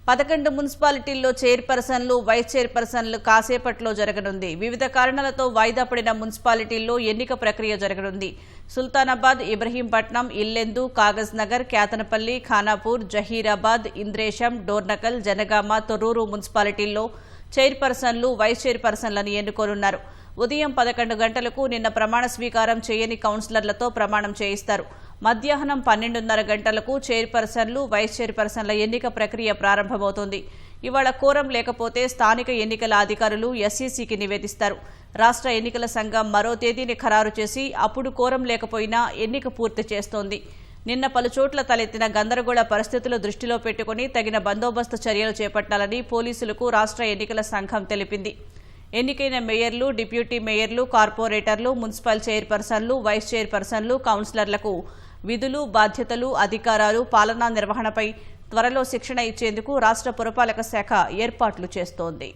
11 మున్సిపాలిటీల్లో చైర్పర్సన్లు, వైస్ చైర్పర్సన్లు కాసేపట్లో జరగనుంది. వివిధ కారణాలతో వాయిదా పడిన మున్సిపాలిటీల్లో ఎన్నిక ప్రక్రియ జరగనుంది. సుల్తానాబాద్, ఇబ్రహీంపట్నం, ఇల్లెందు, కాగజ్ నగర్, క్యాతనపల్లి, ఖానాపూర్, జహీరాబాద్, ఇంద్రేశం, డోర్నకల్, జనగామ, తొర్రూరు మున్సిపాలిటీల్లో చైర్పర్సన్లు, వైస్ చైర్పర్సన్లను ఎన్నుకోనున్నారు. ఉదయం 11 గంటలకు నిన్న ప్రమాణ స్వీకారం చేయని కౌన్సిలర్లతో ప్రమాణం చేయిస్తారు. మధ్యాహ్నం 12:30 గంటలకు చైర్పర్సన్లు, వైస్ చైర్పర్సన్ల ఎన్నిక ప్రక్రియ ప్రారంభమవుతుంది. ఇవాళ కోరం లేకపోతే స్థానిక ఎన్నికల అధికారులు ఎస్ఈసీకి నివేదిస్తారు. రాష్ట్ర ఎన్నికల సంఘం మరో తేదీని ఖరారు చేసి అప్పుడు కోరం లేకపోయినా ఎన్నిక పూర్తి చేస్తోంది. నిన్న పలుచోట్ల తలెత్తిన గందరగోళ పరిస్థితులు దృష్టిలో పెట్టుకుని తగిన బందోబస్తు చర్యలు చేపట్టాలని పోలీసులకు రాష్ట్ర ఎన్నికల సంఘం తెలిపింది. ఎన్నికైన మేయర్లు, డిప్యూటీ మేయర్లు, కార్పొరేటర్లు, మున్సిపల్ చైర్పర్సన్లు, వైస్ చైర్పర్సన్లు, కౌన్సిలర్లకు విధులు, బాధ్యతలు, అధికారాలు, పాలనా నిర్వహణపై త్వరలో శిక్షణ ఇచ్చేందుకు రాష్ట్ర పురపాలక శాఖ ఏర్పాట్లు చేస్తోంది.